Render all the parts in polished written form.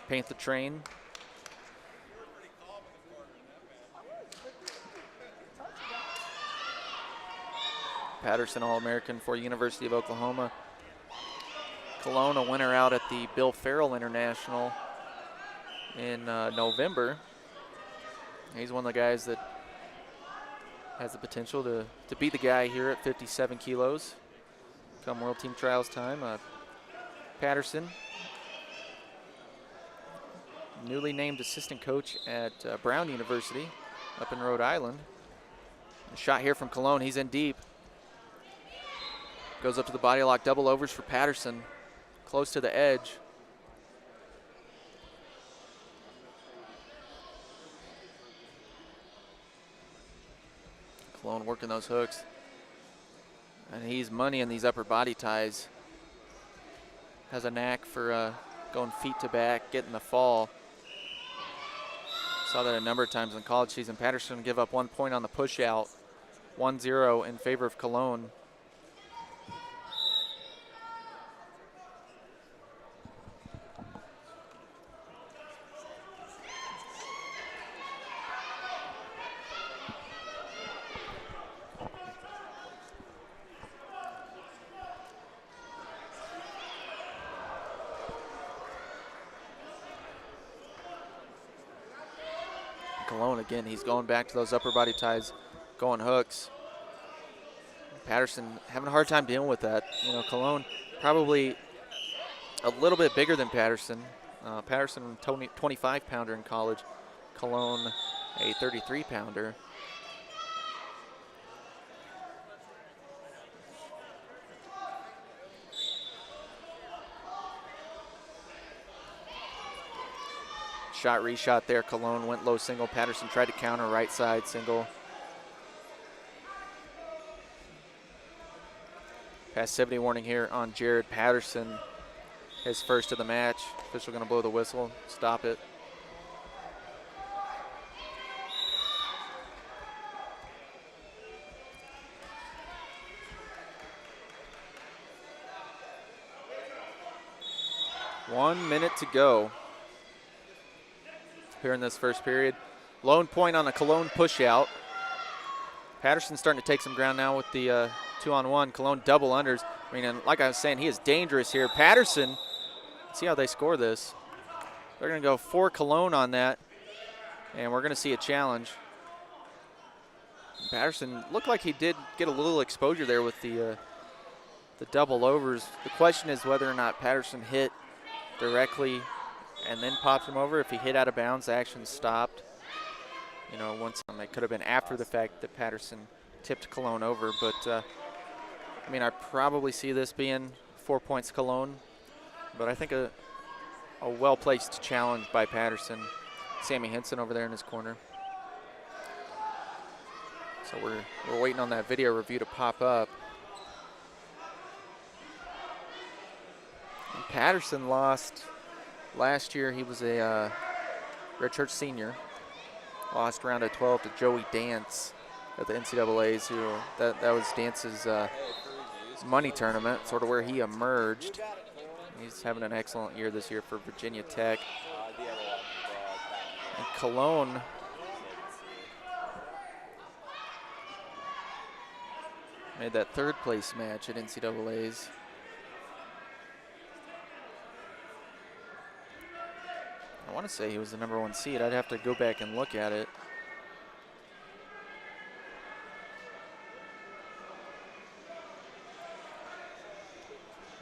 paint the train. Patterson, All-American for University of Oklahoma. Colo, a winner out at the Bill Farrell International in November. He's one of the guys that has the potential to beat the guy here at 57 kilos come World Team Trials time. Patterson, newly named assistant coach at Brown University up in Rhode Island. A shot here from Colo, he's in deep. Goes up to the body lock, double overs for Patterson, close to the edge. Colo working those hooks. And he's money in these upper body ties. Has a knack for going feet to back, getting the fall. Saw that a number of times in college season. Patterson give up 1 point on the push out, 1-0 in favor of Colo. Colo again, he's going back to those upper body ties, going hooks. Patterson having a hard time dealing with that. You know, Colo probably a little bit bigger than Patterson. Patterson, 25-pounder in college. Colo, a 33-pounder. Shot, reshot there. Colo went low single. Patterson tried to counter right side single. Passivity warning here on Jarrod Patterson. His first of the match. Official going to blow the whistle. Stop it. One minute to go here in this first period. Lone point on a Colo push out. Patterson's starting to take some ground now with the 2-on-1. Colo double unders. I mean, and like I was saying, he is dangerous here. Patterson, see how they score this. They're going to go for Colo on that, and we're going to see a challenge. Patterson looked like he did get a little exposure there with the double overs. The question is whether or not Patterson hit directly and then popped him over. If he hit out of bounds, the action stopped. You know, once it could have been after the fact that Patterson tipped Colo over, but I mean, I probably see this being 4 points Colo, but I think a well-placed challenge by Patterson. Sammy Henson over there in his corner. So we're waiting on that video review to pop up. And Patterson lost last year. He was a redshirt senior. Lost round of 12 to Joey Dance at the NCAA's. Who that was Dance's money tournament, sort of where he emerged. He's having an excellent year this year for Virginia Tech. And Colo made that third place match at NCAA's. I want to say he was the #1 seed. I'd have to go back and look at it.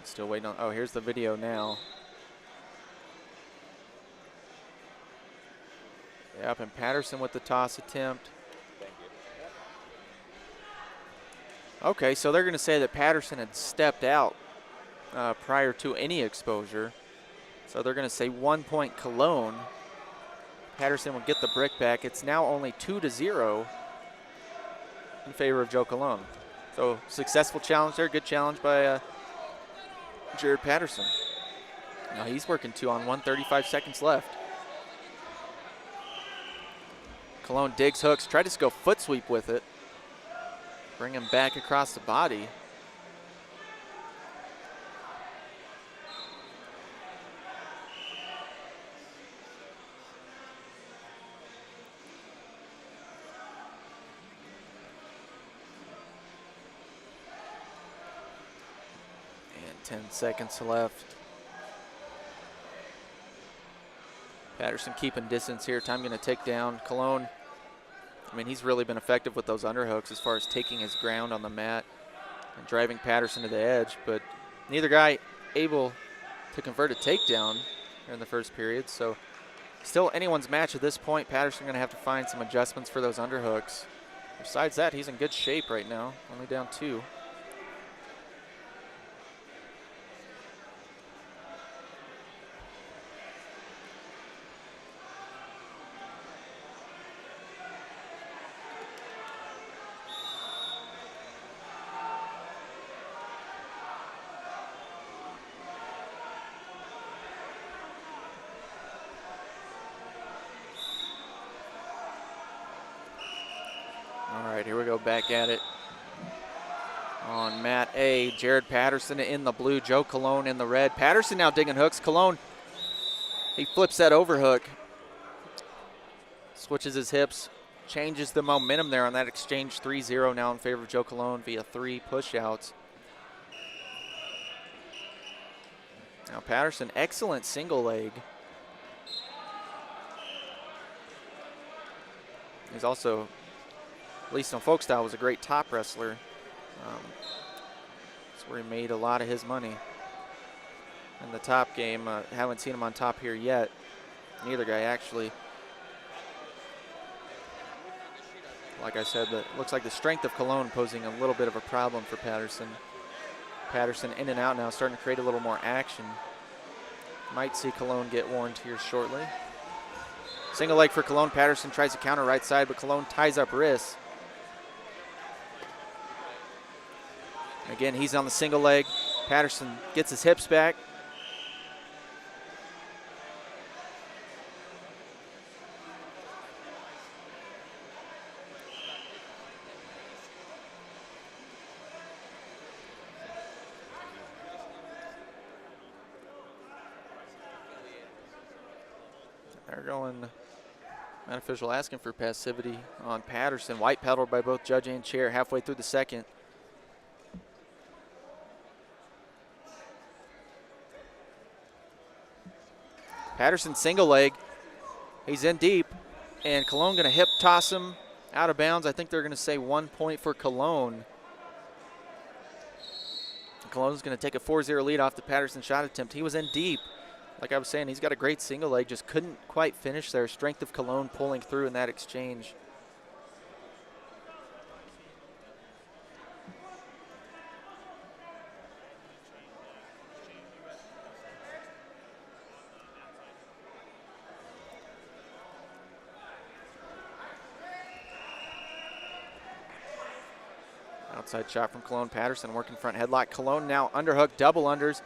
Still waiting on, oh, here's the video now. Yep, and Patterson with the toss attempt. Okay, so they're going to say that Patterson had stepped out prior to any exposure. So they're going to say 1 point Colo. Patterson will get the brick back. It's now only 2-0 in favor of Joe Colo. So successful challenge there. Good challenge by Jarrod Patterson. Now he's working 2-on-1, 35 seconds left. Colo digs hooks, tried to go foot sweep with it. Bring him back across the body. 10 seconds left. Patterson keeping distance here. Time going to take down Colo. I mean, he's really been effective with those underhooks as far as taking his ground on the mat and driving Patterson to the edge, but neither guy able to convert a takedown in the first period. So still anyone's match at this point. Patterson going to have to find some adjustments for those underhooks. Besides that, he's in good shape right now, only down 2. Here we go, back at it on mat A. Jarrod Patterson in the blue, Joe Colo in the red. Patterson now digging hooks. Colo, he flips that overhook, switches his hips, changes the momentum there on that exchange. 3-0 now in favor of Joe Colo via 3 push-outs. Now Patterson, excellent single leg. He's also, at least on folk style, was a great top wrestler. That's where he made a lot of his money in the top game. Haven't seen him on top here yet. Neither guy actually. Like I said, it looks like the strength of Colo posing a little bit of a problem for Patterson. Patterson in and out now, starting to create a little more action. Might see Colo get warned here shortly. Single leg for Colo. Patterson tries to counter right side, but Colo ties up wrists. Again, he's on the single leg. Patterson gets his hips back. They're going, mat official asking for passivity on Patterson. White pedaled by both judge and chair halfway through the second. Patterson single leg. He's in deep, and Colo going to hip toss him out of bounds. I think they're going to say 1 point for Colo. Cologne's going to take a 4-0 lead off the Patterson shot attempt. He was in deep. Like I was saying, he's got a great single leg, just couldn't quite finish there. Strength of Colo pulling through in that exchange. Outside shot from Colo. Patterson working front headlock. Colo now underhook, double unders,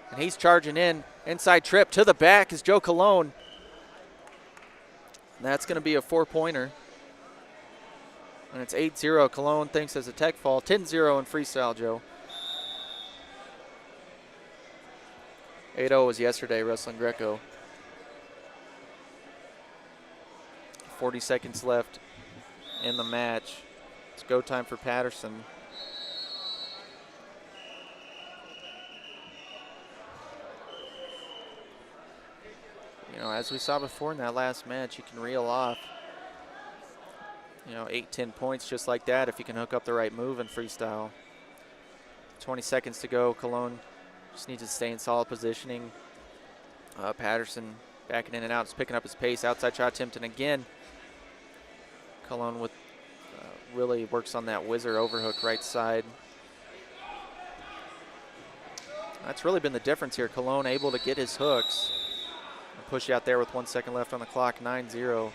and he's charging in. Inside trip to the back is Joe Colo. That's going to be a 4-pointer. And it's 8-0. Colo thinks as a tech fall. 10-0 in freestyle, Joe. 8-0 was yesterday, wrestling Greco. 40 seconds left in the match. It's go time for Patterson. You know, as we saw before in that last match, you can reel off, 8-10 points just like that if you can hook up the right move in freestyle. 20 seconds to go. Colo just needs to stay in solid positioning. Patterson backing in and out, just picking up his pace. Outside shot attempt, and again, Colo with really works on that whizzer overhook right side. That's really been the difference here. Colo able to get his hooks. Push out there with 1 second left on the clock, 9-0.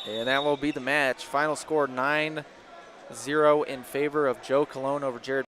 And that will be the match. Final score 9-0 in favor of Joe Colo over Jarrod